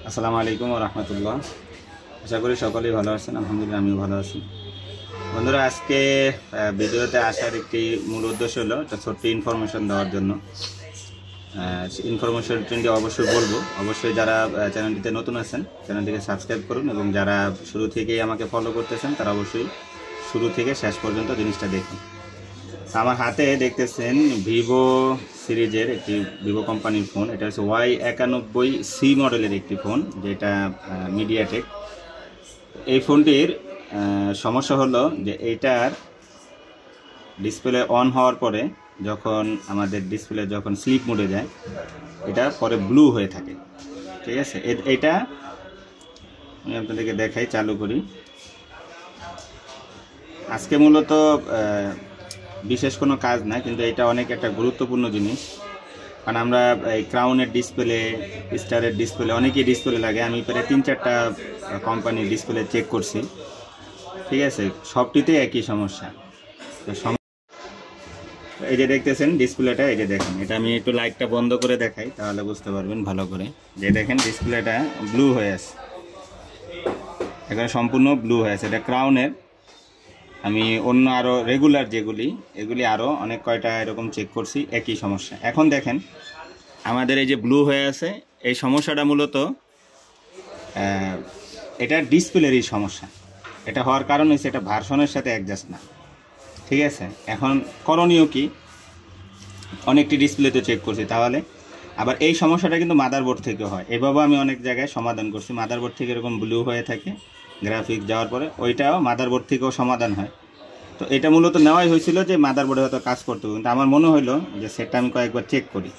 আসসালামু আলাইকুম ওয়া রাহমাতুল্লাহ। আশা করি সকলেই ভালো আছেন। আলহামদুলিল্লাহ আমিও ভালো আছি। বন্ধুরা, আজকে ভিডিওতে আসার একটি মূল উদ্দেশ্য হলো একটা ছোট্ট ইনফরমেশন দেওয়ার জন্য। ইনফরমেশনটি অবশ্যই বলবো। অবশ্যই যারা চ্যানেলটিতে নতুন আছেন চ্যানেলটিকে সাবস্ক্রাইব করুন, এবং যারা শুরু থেকেই আমাকে ফলো করতেছেন তারা অবশ্যই শুরু থেকে শেষ পর্যন্ত জিনিসটা দেখুন। আমার হাতে দেখতেছেন ভিভো সিরিজের একটি ভিভো কোম্পানির ফোন। এটা হচ্ছে Y91C মডেলের একটি ফোন, যেটা মিডিয়াটেক। এই ফোনটির সমস্যা হলো যে এইটার ডিসপ্লে অন হওয়ার পরে যখন আমাদের ডিসপ্লে যখন স্লিপ মোডে যায়, এটা পরে ব্লু হয়ে থাকে। ঠিক আছে, এটা আমি আপনাদেরকে দেখাই, চালু করি। আজকে মূলত বিশেষ কোনো কাজ না, কিন্তু এটা অনেক একটা গুরুত্বপূর্ণ জিনিস। কারণ আমরা এই ক্রাউনের ডিসপ্লে, স্টারের ডিসপ্লে, অনেকই ডিসপ্লে লাগে। আমি প্রায় 3-4টা কোম্পানির ডিসপ্লে চেক করছি। ঠিক আছে, সবটিতে একই সমস্যা। তো এই যে দেখতেছেন ডিসপ্লেটা, এই যে দেখেন, এটা আমি একটু লাইটটা বন্ধ করে দেখাই, তাহলে বুঝতে পারবেন ভালো করে। যে দেখেন ডিসপ্লেটা ব্লু হয়ে আছে, এখানে সম্পূর্ণ ব্লু হয়ে আছে। এটা ক্রাউনের। আমি অন্য আরও রেগুলার এগুলি আরও অনেক কয়টা এরকম চেক করছি, একই সমস্যা। এখন দেখেন আমাদের এই যে ব্লু হয়ে আছে, এই সমস্যাটা মূলত এটা ডিসপ্লেরই সমস্যা। এটা হওয়ার কারণ হচ্ছে এটা ভার্সনের সাথে অ্যাডজাস্ট না। ঠিক আছে, এখন করণীয় কি? অনেকটি ডিসপ্লেতে চেক করছি, তাহলে আবার এই সমস্যাটা কিন্তু মাদারবোর্ড থেকে হয়। এভাবেও আমি অনেক জায়গায় সমাধান করছি। মাদারবোর্ড থেকে এরকম ব্লু হয়ে থাকে গ্রাফিক্স যাওয়ার পরে, ওইটাও মাদারবোর্ড থেকেও সমাধান হয়। তো এটা মূলত নেওয়াই হয়েছিল যে মাদারবোর্ডে হয়তো কাজ করতে হবে, কিন্তু আমার মনে হলো যে সেটা আমি কয়েকবার চেক করি।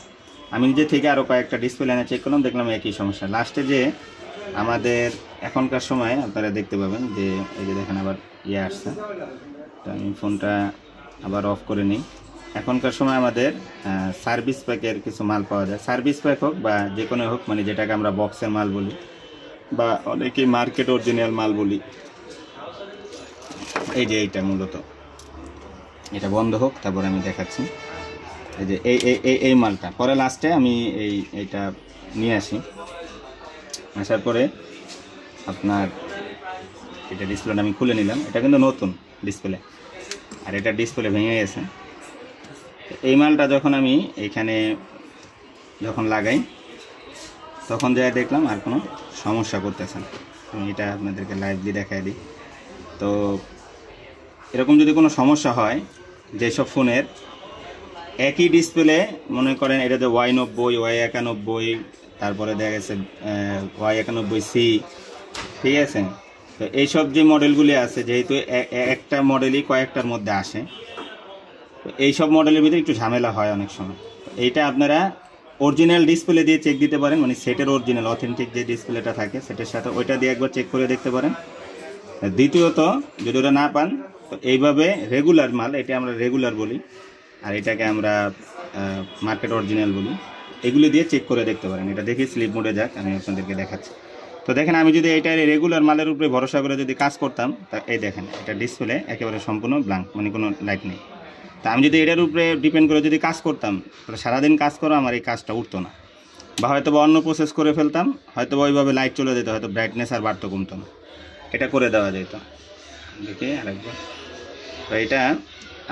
আমি নিজে থেকে আরও কয়েকটা ডিসপ্লে এনে চেক করলাম, দেখলাম একই সমস্যা। লাস্টে যে আমাদের এখনকার সময় আপনারা দেখতে পাবেন যে এই যে দেখেন আবার আসছে। তো আমি ফোনটা আবার অফ করে নিই। এখনকার সময় আমাদের সার্ভিস প্যাকের কিছু মাল পাওয়া যায়। সার্ভিস প্যাক হোক বা যে কোনো হোক, মানে যেটাকে আমরা বক্সের মাল বলি বা অনেকেই মার্কেট অরিজিনাল মাল বলি। এই যে এইটা মূলত, এটা বন্ধ হোক, তারপর আমি দেখাচ্ছি। এই যে এই মালটা পরে লাস্টে আমি এইটা নিয়ে আসি। আসার পরে আপনার এটা ডিসপ্লেটা আমি খুলে নিলাম। এটা কিন্তু নতুন ডিসপ্লে, আর এটা ডিসপ্লে ভেঙে গেছে। এই মালটা যখন আমি এইখানে যখন লাগাই, তখন যাই দেখলাম আর কোনো সমস্যা করতেছে না। আমি এটা আপনাদেরকে লাইভলি দেখাই দিই। তো এরকম যদি কোনো সমস্যা হয়, যেসব ফোনের একই ডিসপ্লে, মনে করেন এটা যে Y90, Y91, তারপরে দেখা গেছে Y91C, ঠিক আছে। তো এইসব যে মডেলগুলি আছে, যেহেতু একটা মডেলই কয়েকটার মধ্যে আসে, তো এইসব মডেলের ভিতরে একটু ঝামেলা হয় অনেক সময়। এইটা আপনারা অরিজিনাল ডিসপ্লে দিয়ে চেক দিতে পারেন, মানে সেটের অরিজিনাল অথেন্টিক যে ডিসপ্লেটা থাকে সেটের সাথে ওইটা দিয়ে একবার চেক করে দেখতে পারেন। দ্বিতীয়ত, যদি ওটা না পান, তো এইভাবে রেগুলার মাল, এটা আমরা রেগুলার বলি, আর এটাকে আমরা মার্কেট অরিজিনাল বলি, এগুলি দিয়ে চেক করে দেখতে পারেন। এটা দেখি স্লিপ মোডে যাক, আমি আপনাদেরকে দেখাচ্ছি। তো দেখেন, আমি যদি এটা রেগুলার মালের উপরে ভরসা করে যদি কাজ করতাম, তা এই দেখেন এটা ডিসপ্লে একেবারে সম্পূর্ণ ব্ল্যাঙ্ক, মানে কোনো লাইট নেই। তা আমি যদি এটার উপরে ডিপেন্ড করে যদি কাজ করতাম, তাহলে সারাদিন কাজ করো, আমার এই কাজটা উঠতো না, বা হয়তো বা অন্য প্রসেস করে ফেলতাম, হয়তো বা ওইভাবে লাইট চলে যেত, হয়তো ব্রাইটনেস আর বাড়তো কমতো না। এটা করে দেওয়া যেত। দেখি আরেকবার। তো এটা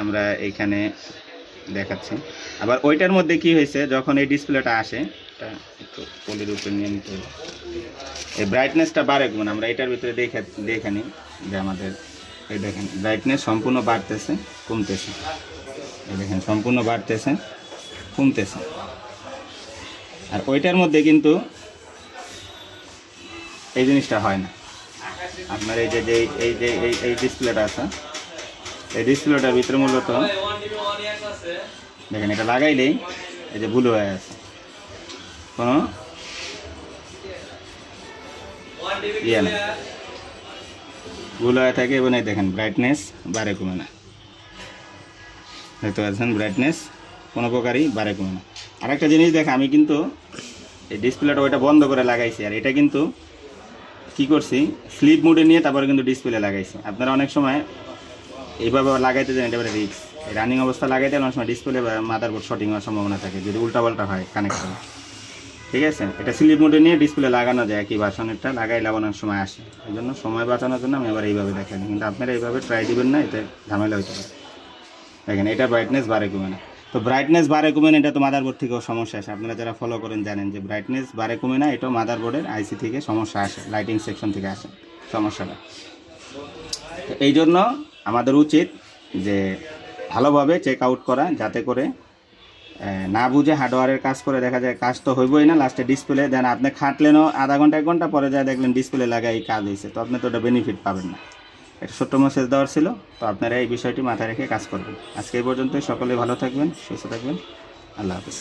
আমরা এইখানে দেখাচ্ছি। আবার ওইটার মধ্যে কি হয়েছে, যখন এই ডিসপ্লেটা আসে, এটা একটু পলির উপরে নিয়ে নিতে হবে, এই ব্রাইটনেসটা বাড়ে কমন। আমরা এটার ভিতরে দেখে নিই যে আমাদের এই দেখেন ব্রাইটনেস সম্পূর্ণ বাড়তেছে কমতেছে, এই দেখেন সম্পূর্ণ বাড়তেছে কমতেছে। আর ওইটার মধ্যে কিন্তু এই জিনিসটা হয় না। আপনার এই যে এই ডিসপ্লেটা আছে, এই ডিসপ্লেটার ভিতরে মূলত দেখেন এটা লাগাইলেই এই যে ভুল হয়ে আছে, কোনো ইয়ে না, ভুল হয়ে থাকে। এবং এই দেখেন ব্রাইটনেস বাড়ে কমে না, দেখতে পাচ্ছেন ব্রাইটনেস কোনো প্রকারই বাড়ে কমে না। আরেকটা জিনিস দেখেন, আমি কিন্তু এই ডিসপ্লেটা ওইটা বন্ধ করে লাগাইছি, আর এটা কিন্তু কি করছি, স্লিপ মোডে নিয়ে তারপরে কিন্তু ডিসপ্লে লাগাইছি। আপনারা অনেক সময় এইভাবে লাগাইতে যান, এটা রিক্স। রানিং অবস্থা লাগাইতে অনেক সময় ডিসপ্লে বা মাদারবোর্ড শর্টিং হওয়ার সম্ভাবনা থাকে, যদি উল্টাপাল্টা হয় কানেকশন। ঠিক আছে, এটা স্লিপ মোডে নিয়ে ডিসপ্লে লাগানো যায়, একই ভার্সনেরটা লাগাই লাগানোর সময় আসে। এই জন্য সময় বাঁচানোর জন্য আমি আবার এইভাবে দেখাই, কিন্তু আপনারা এইভাবে ট্রাই দিবেন না, এতে ঝামেলা হইতে পারে। দেখেন এটা ব্রাইটনেস বাড়ে কমে না, তো ব্রাইটনেস বাড়ে কমে না, এটা তো মাদারবোর্ড থেকেও সমস্যা আসে। আপনারা যারা ফলো করেন জানেন যে ব্রাইটনেস বাড়ে কমে না, এটাও মাদারবোর্ডের আইসি থেকে সমস্যা আসে, লাইটিং সেকশন থেকে আসে সমস্যাটা। তো এই জন্য আমাদের উচিত যে ভালোভাবে চেক আউট করা, যাতে করে না বুঝে হার্ডওয়্যারের কাজ করে দেখা যায় কাজ তো হইবই না, লাস্টে ডিসপ্লে দেন আপনি খাটলেনও আধা ঘন্টা 1 ঘন্টা পরে যায় দেখলেন ডিসপ্লে লাগাই কাজ হয়েছে, তো আপনি তো ওটা বেনিফিট পাবেন না। এটা ছোট্ট মেসেজ দেওয়ার ছিল, তো আপনারা এই বিষয়টি মাথায় রেখে কাজ করবেন। আজকে এই পর্যন্তই, সকলে ভালো থাকবেন, সুস্থ থাকবেন, আল্লাহ হাফিজ।